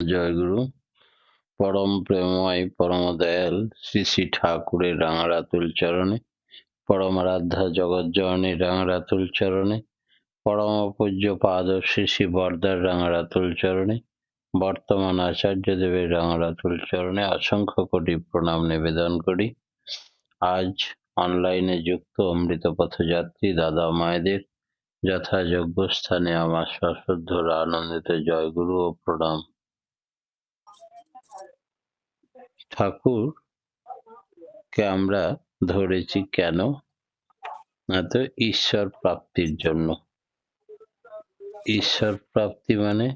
জয়গুরু। পরম প্রেমময় পরম দয়াল শ্রী শ্রী ঠাকুরের রাঙারাতুল চরণে, পরমারাধ্যা জগৎজননীর রাঙারাতুল চরণে, পরম পূজ্য পাদ শ্রী শ্রী বরদার রাঙারাতুল চরণে, বর্তমান আচার্যদেবের রাঙারাতুল চরণে অসংখ্য কোটি প্রণাম নিবেদন করি। আজ অনলাইনে যুক্ত অমৃত পথযাত্রী দাদা মায়েদের যথাযোগ্য স্থানে আমার সশ্রদ্ধ আনন্দিত জয়গুরু ও প্রণাম। ঠাকুরকে আমরা ধরেছি কেন? না তো ঈশ্বর প্রাপ্তির জন্য। ঈশ্বর প্রাপ্তি মানে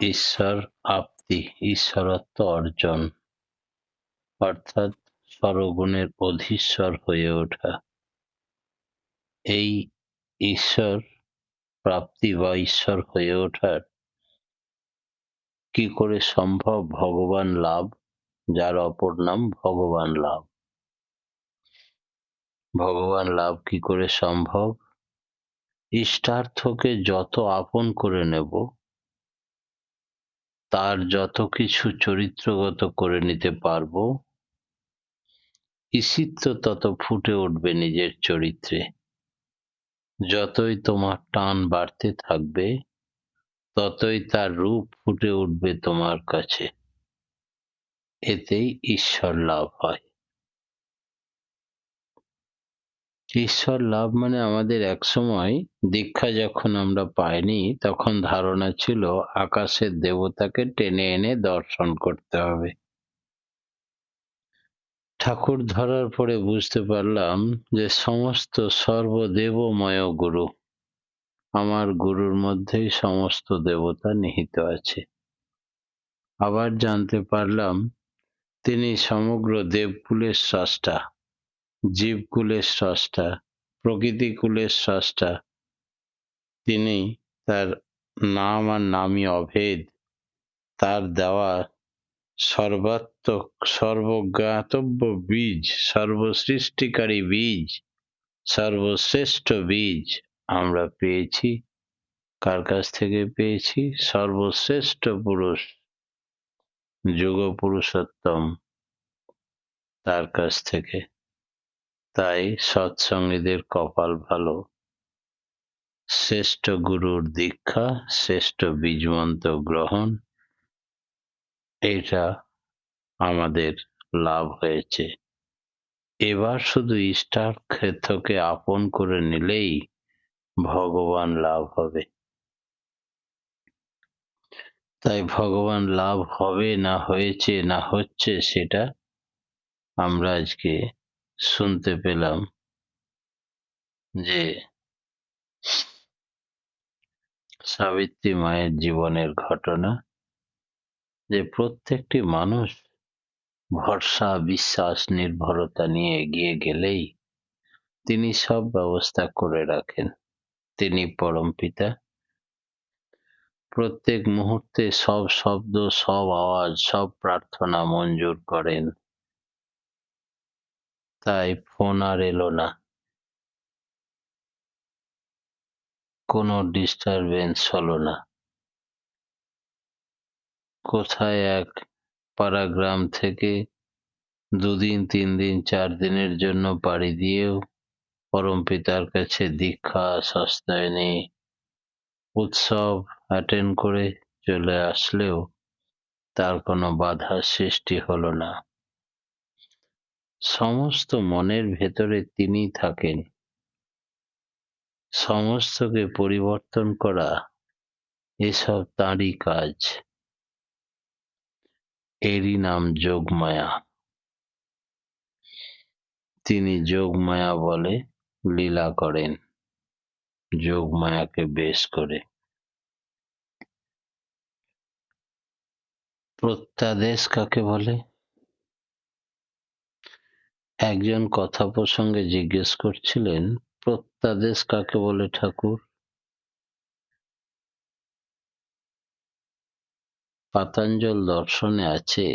ঈশ্বর আপ্তি, ঈশ্বরত্ব অর্জন, অর্থাৎ সর্বগুণের অধীশ্বর হয়ে ওঠা। এই ঈশ্বর প্রাপ্তি বা ঈশ্বর হয়ে ওঠার কি করে সম্ভব? ভগবান লাভ, যার অপর নাম ভগবান লাভ। ভগবান লাভ কি করে সম্ভব? ইষ্টার্থকে যত আপন করে নেব, তার যত কিছু চরিত্রগত করে নিতে পারবো, ঈশিত্ব তত ফুটে উঠবে নিজের চরিত্রে। যতই তোমার টান বাড়তে থাকবে, ততই তার রূপ ফুটে উঠবে তোমার কাছে। এতেই ঈশ্বর লাভ হয়। ঈশ্বর লাভ মানে আমাদের একসময় দীক্ষা যখন আমরা পাইনি, তখন ধারণা ছিল আকাশের দেবতাকে টেনে এনে দর্শন করতে হবে। ঠাকুর ধরার পরে বুঝতে পারলাম যে সমস্ত সর্বদেবময় গুরু, আমার গুরুর মধ্যেই সমস্ত দেবতা নিহিত আছে। আবার জানতে পারলাম তিনি সমগ্র দেবকুলের স্রষ্টা, জীবকুলের স্রষ্টা, প্রকৃতিকুলের স্রষ্টা। তিনি তার নাম আর নামই অভেদ, তার দেওয়া সর্বাত্মক সর্বজ্ঞাতব্য বীজ, সর্বসৃষ্টিকারী বীজ, সর্বশ্রেষ্ঠ বীজ আমরা পেয়েছি। কার কাছ থেকে পেয়েছি? সর্বশ্রেষ্ঠ পুরুষ, যুগ পুরুষোত্তম, তার কাছ থেকে। তাই সৎসঙ্গীদের কপাল ভালো, শ্রেষ্ঠ গুরুর দীক্ষা, শ্রেষ্ঠ বীজমন্ত্র গ্রহণ, এটা আমাদের লাভ হয়েছে। এবার শুধু ইষ্টার্থকে আপন করে নিলেই ভগবান লাভ হবে। তাই ভগবান লাভ হবে না হয়েছে না হচ্ছে, সেটা আমরা আজকে শুনতে পেলাম যে সাবিত্রী মায়ের জীবনের ঘটনা, যে প্রত্যেকটি মানুষ ভরসা, বিশ্বাস, নির্ভরতা নিয়ে এগিয়ে গেলেই তিনি সব ব্যবস্থা করে রাখেন। তিনি পরমপিতা। প্রত্যেক মুহূর্তে সব শব্দ, সব আওয়াজ, সব প্রার্থনা মঞ্জুর করেন। তাই ফোন আর এলো না, কোনো ডিস্টারবেন্স হলো না। কোথায় এক পাড়াগ্রাম থেকে 2 দিন 3 দিন 4 দিনের জন্য পাড়ি দিয়েও পরমপিতার কাছে দীক্ষা, সস্তায়নী, উৎসব অ্যাটেন্ড করে চলে আসলেও তার কোনো বাধার সৃষ্টি হলো না। সমস্ত মনের ভেতরে তিনি থাকেন। সমস্তকে পরিবর্তন করা এসব তাঁরই কাজ। এরই নাম যোগমায়া। তিনি যোগমায়া বলে লীলা করেন, যোগমায়াকে বেশ করে। প্রত্যাদেশ কাকে বলে? একজন কথা প্রসঙ্গে জিজ্ঞেস করছিলেন, প্রত্যাদেশ কাকে বলে ঠাকুর? পাতঞ্জল দর্শনে আছে,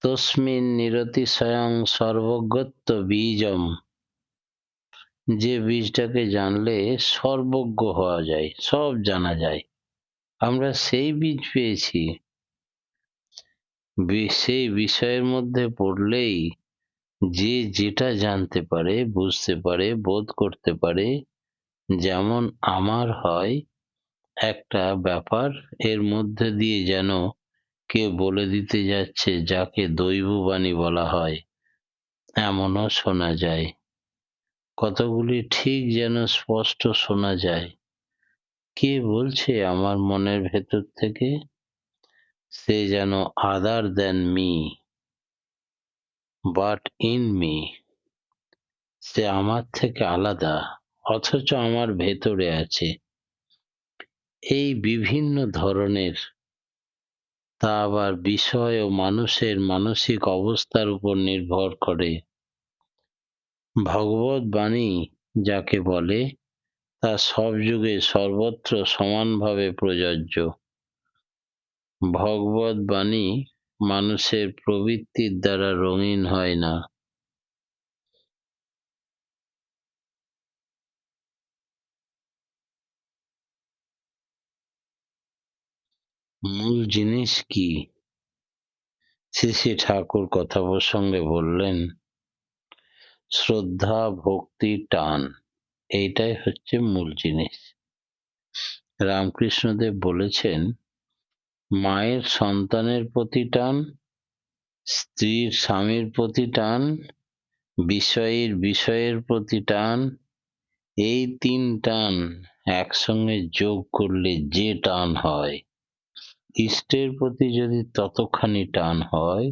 তস্মিন নিরতিশয়ং সর্বজ্ঞত্ব বীজম। যে বীজটাকে জানলে সর্বজ্ঞ হওয়া যায়, সব জানা যায়, আমরা সেই বীজ পেয়েছি। সেই বিষয়ের মধ্যে পড়লেই যে যেটা জানতে পারে, বুঝতে পারে, বোধ করতে পারে, যেমন আমার হয় একটা ব্যাপার, এর মধ্যে দিয়ে যেন কেউ বলে দিতে যাচ্ছে, যাকে দৈববাণী বলা হয়, এমনও শোনা যায়। কতগুলি ঠিক যেন স্পষ্ট শোনা যায়। কে বলছে আমার মনের ভেতর থেকে? সে যেন other than me, but in me. সে আমার থেকে আলাদা, অথচ আমার ভেতরে আছে। এই বিভিন্ন ধরনের, তা আবার বিষয় ও মানুষের মানসিক অবস্থার উপর নির্ভর করে। ভগবৎ বাণী যাকে বলে, তা সব যুগে সর্বত্র সমানভাবে প্রযোজ্য। ভগবৎ বাণী মানুষের প্রবৃত্তির দ্বারা রঙিন হয় না। মূল জিনিস কি? শ্রী শ্রী ঠাকুর কথা প্রসঙ্গে বললেন, শ্রদ্ধা, ভক্তি, টান, এইটাই হচ্ছে মূল জিনিস। রামকৃষ্ণদেব বলেছেন, মায়ের সন্তানের প্রতি টান, স্ত্রীর স্বামীর প্রতি টান, বিষয়ের বিষয়ের প্রতি টান, এই তিন টান একসঙ্গে যোগ করলে যে টান হয়, ইষ্টের প্রতি যদি ততখানি টান হয়,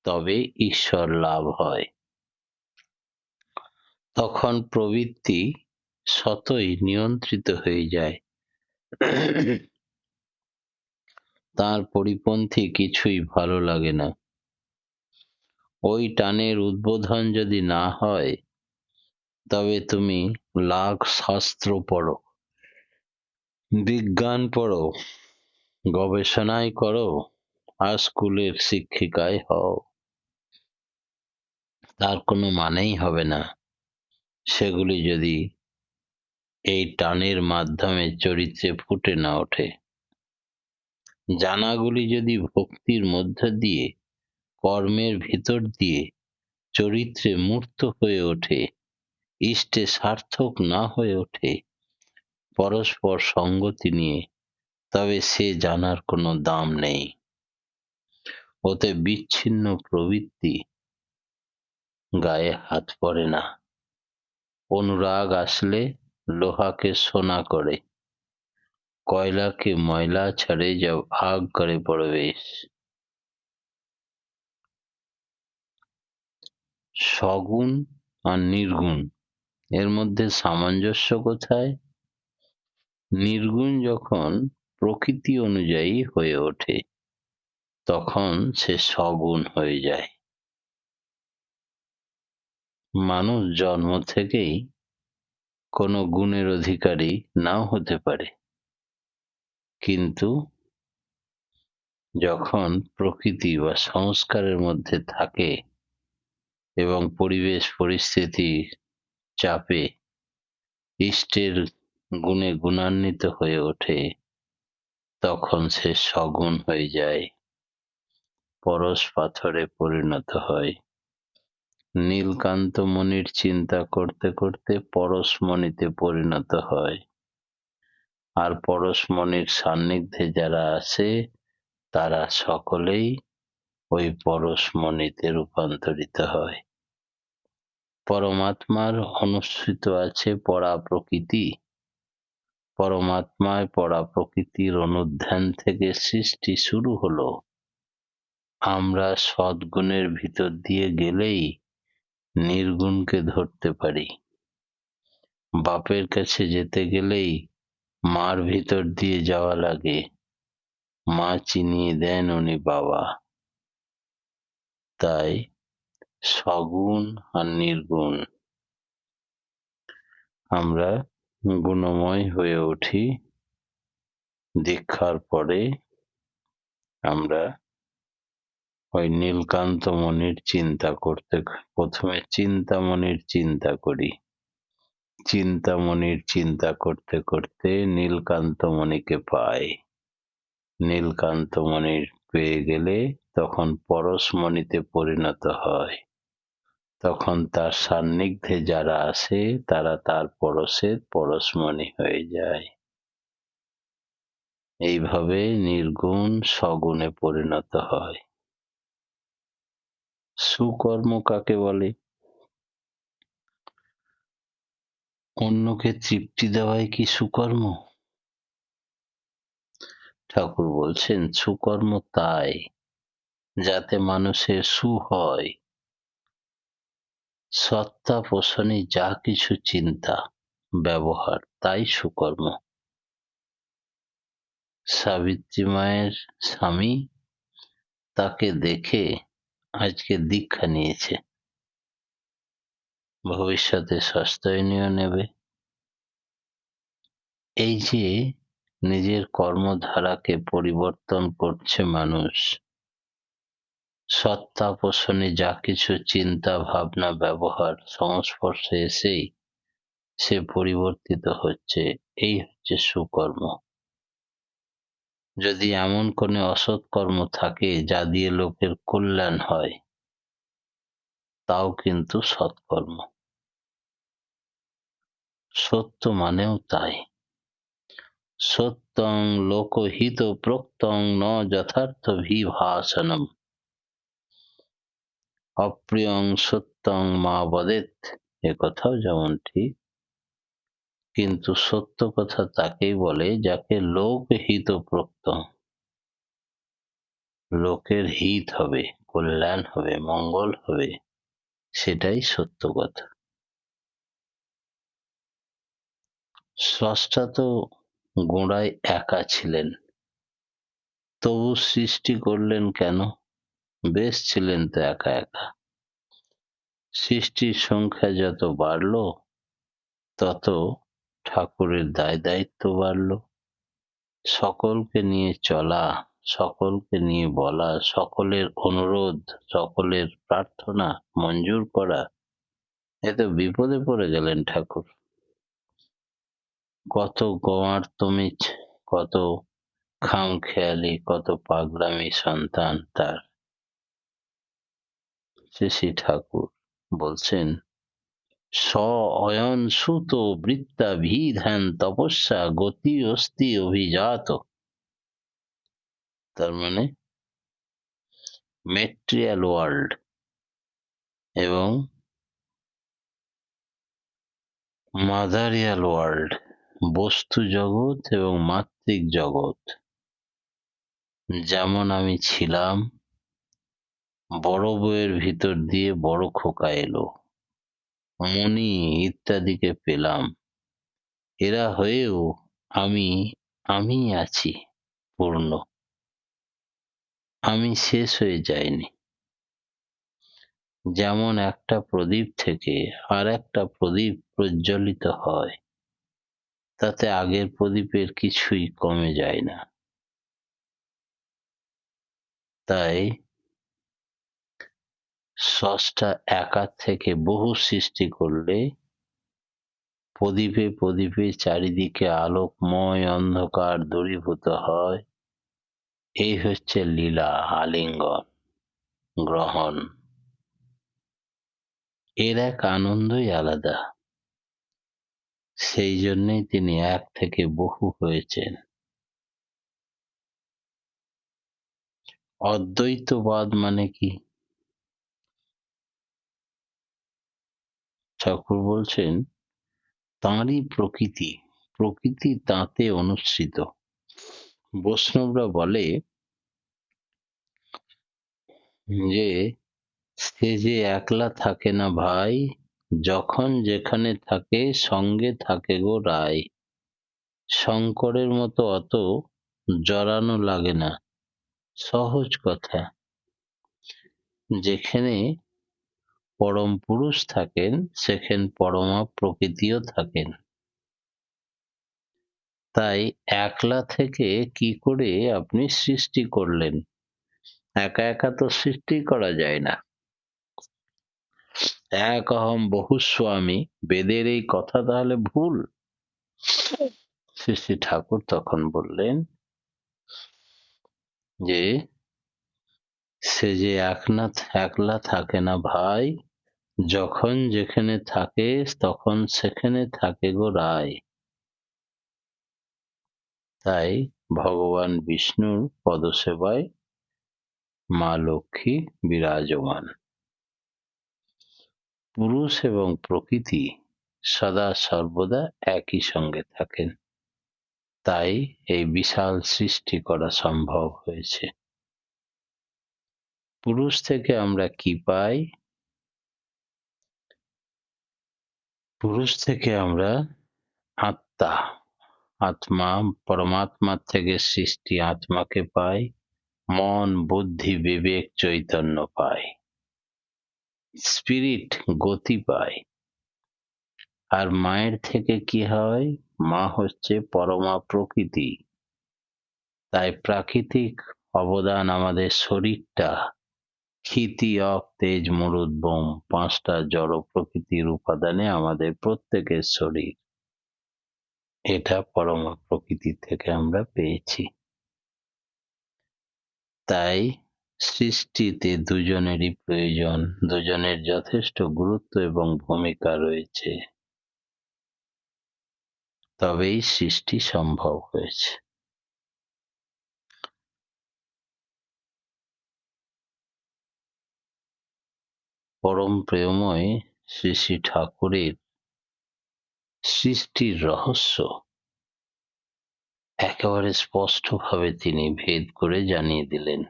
তবে ঈশ্বর লাভ হয়। তখন প্রবৃত্তি স্বতই নিয়ন্ত্রিত হয়ে যায়। তার পরিপন্থী কিছুই ভালো লাগে না। ওই টানের উদ্বোধন যদি না হয়, তবে তুমি লাখ শাস্ত্র পড়ো, বিজ্ঞান পড়ো, গবেষণাই করো, আর স্কুলের শিক্ষিকাই হও, তার কোনো মানেই হবে না। সেগুলি যদি এই টানের মাধ্যমে চরিত্রে ফুটে না ওঠে। জানাগুলি যদি ভক্তির মধ্য দিয়ে, কর্মের ভিতর দিয়ে চরিত্রে মূর্ত হয়ে ওঠে, ইষ্টে সার্থক না হয়ে ওঠে, পরস্পর সঙ্গতি নিয়ে, তবে সে জানার কোনো দাম নেই। ওতে বিচ্ছিন্ন প্রবৃত্তি গায়ে হাত পড়ে না। অনুরাগ আসলে লোহাকে সোনা করে, কয়লাকে ময়লা ছাড়ে, যা ভাগ করে প্রবেশ। সগুণ আর নির্গুণ, এর মধ্যে সামঞ্জস্য কোথায়? নির্গুণ যখন প্রকৃতি অনুযায়ী হয়ে ওঠে, তখন সে সগুণ হয়ে যায়। মানুষ জন্ম থেকেই কোনো গুণের অধিকারী নাও হতে পারে, কিন্তু যখন প্রকৃতি বা সংস্কারের মধ্যে থাকে এবং পরিবেশ পরিস্থিতি চাপে ইষ্টের গুণে গুণান্বিত হয়ে ওঠে, তখন সে সগুণ হয়ে যায়, পরশ পাথরে পরিণত হয়। নীলকান্ত মণির চিন্তা করতে করতে পরশমণিতে পরিণত হয়, আর পরশমণির সান্নিধ্যে যারা আসে, তারা সকলেই ওই পরশমণিতে রূপান্তরিত হয়। পরমাত্মার অনুসৃত আছে পরা প্রকৃতি। পরমাত্মায় পরা প্রকৃতির অনুধ্যান থেকে সৃষ্টি শুরু হলো। আমরা সদ্গুণের ভিতর দিয়ে গেলেই নির্গুণকে ধরতে পারি। বাপের কাছে যেতে গেলেই মার ভিতর দিয়ে যাওয়া লাগে। মা চিনিয়ে দেন উনি বাবা। তাই সগুণ আর নির্গুণ, আমরা গুণময় হয়ে উঠি দীক্ষার পরে। আমরা ওই নীলকান্ত মণির চিন্তা করতে, প্রথমে চিন্তামণির চিন্তা করি, চিন্তামণির চিন্তা করতে করতে নীলকান্ত মণিকে পাই। নীলকান্তমণির পেয়ে গেলে তখন পরশমণিতে পরিণত হয়। তখন তার সান্নিধ্যে যারা আসে তারা তার পরশের পরশমণি হয়ে যায়। এইভাবে নির্গুণ সগুণে পরিণত হয়। সুকর্ম কাকে বলে? অন্যকে তৃপ্তি দেওয়াই কি সুকর্ম? ঠাকুর বলছেন সুকর্ম তাই যাতে মানুষের সু হয়। সত্তা পোষণে যা কিছু চিন্তা ব্যবহার তাই সুকর্ম। সাবিত্রী মায়ের স্বামী তাকে দেখে আজকে দীক্ষা নিয়েছে, ভবিষ্যতে সস্তায়নীয় নেবে। এই যে নিজের কর্মধারাকে পরিবর্তন করছে মানুষ, সত্তা পোষণে যা কিছু চিন্তা ভাবনা ব্যবহার সংস্পর্শে এসেই সে পরিবর্তিত হচ্ছে, এই হচ্ছে সুকর্ম। যদি এমন কোনো অসৎ কর্ম থাকে যা দিয়ে লোকের কল্যাণ হয়, তাও কিন্তু সৎকর্ম। সত্য মানেও তাই। সত্যং লোকহিত প্রোক্তং ন যথার্থভিভাষণম অপ্রিয়ং সত্যং মা বদেৎ, একথাও যেমন ঠিক, কিন্তু সত্য কথা তাকেই বলে যাকে লোকহিত প্রোক্তং, লোকের হিত হবে, কল্যাণ হবে, মঙ্গল হবে, সেটাই সত্য কথা। স্রষ্টা তো গোড়ায় একা ছিলেন, তবু সৃষ্টি করলেন কেন? বেশ ছিলেন তো একা একা। সৃষ্টির সংখ্যা যত বাড়ল তত ঠাকুরের দায় দায়িত্ব বাড়ল। সকলকে নিয়ে চলা, সকলকে নিয়ে বলা, সকলের অনুরোধ, সকলের প্রার্থনা মঞ্জুর করা, এতে বিপদে পড়ে গেলেন ঠাকুর। কত গোয়ার্তমিজ, কত খামখেয়ালি, কত পাগলামি সন্তান তার। শ্রী ঠাকুর বলছেন স অয়ন সুত বৃত্তাভিধান তপস্যা গতি অস্তি অভিজাত। তার মানে মেট্রিয়াল ওয়ার্ল্ড এবং মাদারিয়াল ওয়ার্ল্ড, বস্তু জগৎ এবং মাত্রিক জগৎ, যেমন আমি ছিলাম, বড় বউয়ের ভিতর দিয়ে বড় খোকা এলো, মণি ইত্যাদিকে পেলাম, এরা হয়েও আমি আমি আছি পূর্ণ, আমি শেষ হয়ে যাইনি। যেমন একটা প্রদীপ থেকে আর একটা প্রদীপ প্রজ্বলিত হয়, তাতে আগের প্রদীপের কিছুই কমে যায় না। তাই স্রষ্টা একার থেকে বহু সৃষ্টি করলে প্রদীপে প্রদীপে চারিদিকে আলোকময় অন্ধকার দূরীভূত হয়। এই হচ্ছে লীলা, আলিঙ্গন, গ্রহণ। এর এক আনন্দই আলাদা। সেই জন্যেই তিনি এক থেকে বহু হয়েছেন। অদ্বৈতবাদ মানে কি? ঠাকুর বলছেন তাঁরই প্রকৃতি, প্রকৃতি তাঁতে অনুসৃত। বৈষ্ণবরা বলে যে সে যে একলা থাকে না ভাই, যখন যেখানে থাকে সঙ্গে থাকে গো রাই। শঙ্করের মতো অত জড়ানো লাগে না, সহজ কথা। যেখানে পরম পুরুষ থাকেন সেখানে পরমা প্রকৃতিও থাকেন। তাই একলা থেকে কি করে আপনি সৃষ্টি করলেন? একা একা তো সৃষ্টি করা যায় না। এক অহম বহুস্বামী, বেদের এই কথা তাহলে ভুল? শ্রী শ্রী ঠাকুর তখন বললেন যে সে যে একলা থাকে না ভাই, যখন যেখানে থাকে তখন সেখানে থাকে গো রায়। তাই ভগবান বিষ্ণুর পদসেবায় মা লক্ষ্মী বিরাজমান। পুরুষ এবং প্রকৃতি সদা সর্বদা একই সঙ্গে থাকেন, তাই এই বিশাল সৃষ্টি করা সম্ভব হয়েছে। পুরুষ থেকে আমরা কি পাই? পুরুষ থেকে আমরা আত্মা, আত্মা, পরমাত্মার থেকে সৃষ্টি আত্মাকে পাই, মন, বুদ্ধি, বিবেক, চৈতন্য পাই, স্পিরিট গতি পায়। আর মায়ের থেকে কি হয়? মা হচ্ছে পরমা প্রকৃতি। তাই প্রাকৃতিক অবদান আমাদের শরীরটা ক্ষিতি, অপ, তেজ, মরুদ, বোম, পাঁচটা জড় প্রকৃতির উপাদানে আমাদের প্রত্যেকের শরীর। এটা পরমা প্রকৃতি থেকে আমরা পেয়েছি। তাই সৃষ্টিতে দুজনেরই প্রয়োজন, দুজনের যথেষ্ট গুরুত্ব এবং ভূমিকা রয়েছে, তবেই সৃষ্টি সম্ভব হয়েছে। পরম প্রেমময় শ্রী শ্রী ঠাকুরের সৃষ্টির রহস্য একেবারে স্পষ্টভাবে তিনি ভেদ করে জানিয়ে দিলেন।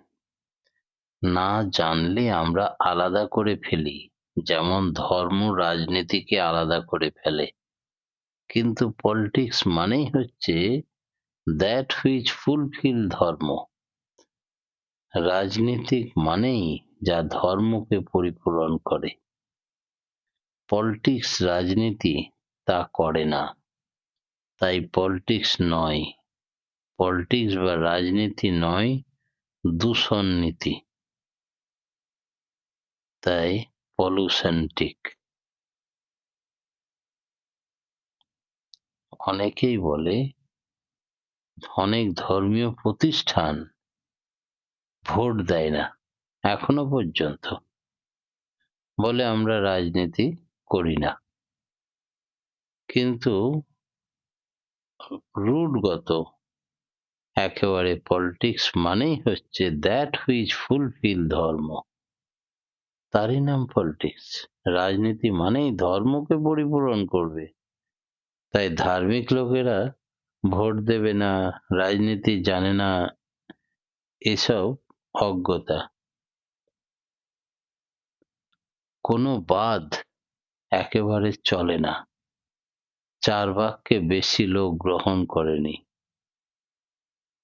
না জানলে আমরা আলাদা করে ফেলি, যেমন ধর্ম রাজনীতিকে আলাদা করে ফেলে। কিন্তু পলিটিক্স মানেই হচ্ছে দ্যাট হুইচ ফুলফিল ধর্ম। রাজনীতিক মানেই যা ধর্মকে পরিপূরণ করে। পলিটিক্স রাজনীতি তা করে না, তাই পলিটিক্স নয়। পলিটিক্স বা রাজনীতি নয়, দূষণ নীতি, তাই পলিউশনটিক। অনেকেই বলে অনেক ধর্মীয় প্রতিষ্ঠান ভোট দেয় না এখনো পর্যন্ত, বলে আমরা রাজনীতি করি না। কিন্তু রুটগত একেবারে পলিটিক্স মানেই হচ্ছে দ্যাট হুইচ ফুলফিল ধর্ম, তারই নাম পলিটিক্স। রাজনীতি মানেই ধর্মকে পরিপূরণ করবে, তাই ধার্মিক লোকেরা ভোট দেবে না, রাজনীতি জানে না, এসব অজ্ঞতা। কোনো বাদ একেবারে চলে না, চার ভাগকে বেশি লোক গ্রহণ করেনি,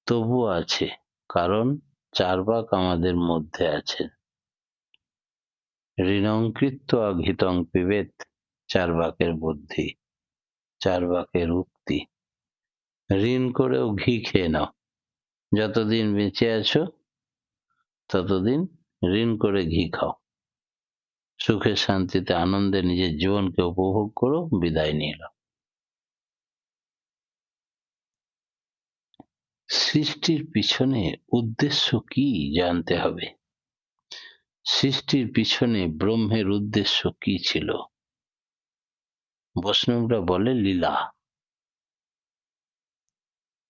তবু আছে, কারণ চার ভাগ আমাদের মধ্যে আছে। ঋণং কৃত্বা ঘৃতং পিবেত, চার ভাগের বুদ্ধি, চার ভাগের উক্তি। ঋণ করেও ঘি খেয়ে নাও, যতদিন বেঁচে আছো ততদিন ঋণ করে ঘি খাও, সুখে শান্তিতে আনন্দে নিজের জীবনকে উপভোগ করো, বিদায় নিয়ে নাও। সৃষ্টির পিছনে উদ্দেশ্য কি জানতে হবে। সৃষ্টির পিছনে ব্রহ্মের উদ্দেশ্য কি ছিল? বৈষ্ণবরা বলে লীলা।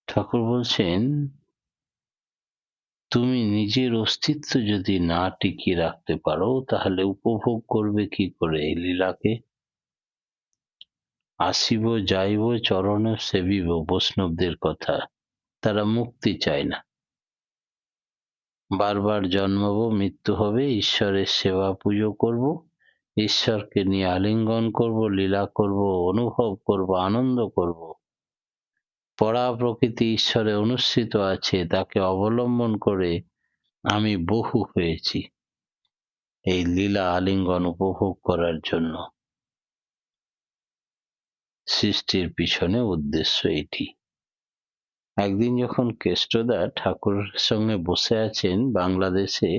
ঠাকুর বলছেন, তুমি নিজের অস্তিত্ব যদি না টিকিয়ে রাখতে পারো, তাহলে উপভোগ করবে কি করে এই লীলাকে? আসিব যাইব চরণ সেবিব, বৈষ্ণবদের কথা। তারা মুক্তি চায় না। বারবার জন্মাবো, মৃত্যু হবে, ঈশ্বরের সেবা পুজো করব, ঈশ্বরকে নিয়ে আলিঙ্গন করব, লীলা করব, অনুভব করব, আনন্দ করব। পরা প্রকৃতি ঈশ্বরে অনুষ্ঠিত আছে, তাকে অবলম্বন করে আমি বহু হয়েছি এই লীলা আলিঙ্গন উপভোগ করার জন্য। সৃষ্টির পিছনে উদ্দেশ্য এটি। একদিন যখন কেষ্টদা ঠাকুরের সঙ্গে বসে আছেন বাংলাদেশে,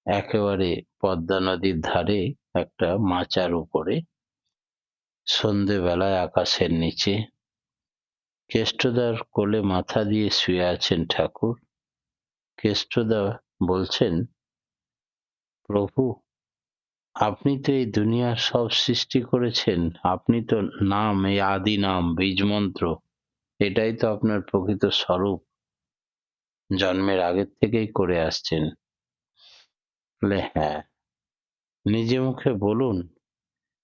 একেবারে পদ্মা নদীর ধারে একটা মাচার উপরে, সন্ধেবেলায় আকাশের নিচে, কেষ্টদার কোলে মাথা দিয়ে শুয়ে আছেন ঠাকুর। কেষ্টদা বলছেন, প্রভু, আপনি তো এই দুনিয়ার সব সৃষ্টি করেছেন। আপনি তো নাম, এই আদি নাম, বীজ মন্ত্র, এটাই তো আপনার প্রকৃত স্বরূপ। জন্মের আগের থেকেই করে আসছেন। বলে হ্যাঁ। নিজে মুখে বলুন,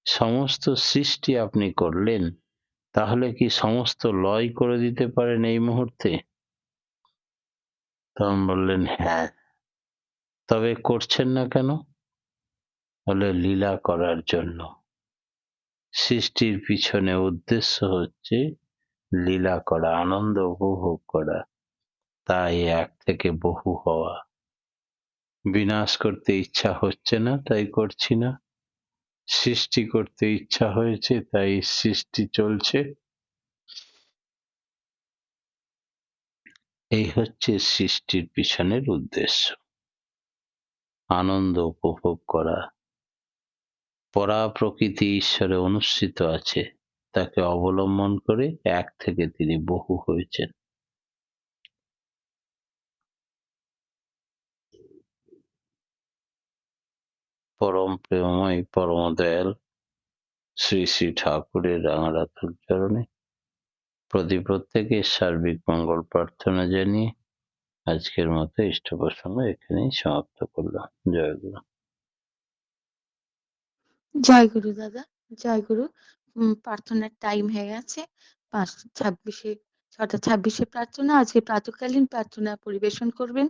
সমস্ত সৃষ্টি আপনি করলেন, তাহলে কি সমস্ত লয় করে দিতে পারেন এই মুহূর্তে? তখন বললেন হ্যাঁ। তবে করছেন না কেন? বলে লীলা করার জন্য। সৃষ্টির পিছনে উদ্দেশ্য হচ্ছে লীলা করা, আনন্দ উপভোগ করা, তাই এক থেকে বহু হওয়া। বিনাশ করতে ইচ্ছা হচ্ছে না, তাই করছি না। সৃষ্টি করতে ইচ্ছা হয়েছে, তাই সৃষ্টি চলছে। এই হচ্ছে সৃষ্টির পিছনের উদ্দেশ্য, আনন্দ উপভোগ করা। পরা প্রকৃতি ঈশ্বরে অনুসৃত আছে, তাকে অবলম্বন করে এক থেকে তিনি বহু হয়েছেন। পরম প্রেমময় পরম দয়াল শ্রী শ্রী ঠাকুরের রাঙারাতুল চরণে প্রত্যেকের সার্বিক মঙ্গল প্রার্থনা জানিয়ে আজকের মতো ইষ্ট প্রসঙ্গ এখানেই সমাপ্ত করলাম। জয় গুরু। জয় গুরু দাদা, জয় গুরু। প্রার্থনার টাইম হয়ে গেছে। 5:26 6:26 প্রার্থনা। আজকে প্রাতঃকালীন প্রার্থনা পরিবেশন করবেন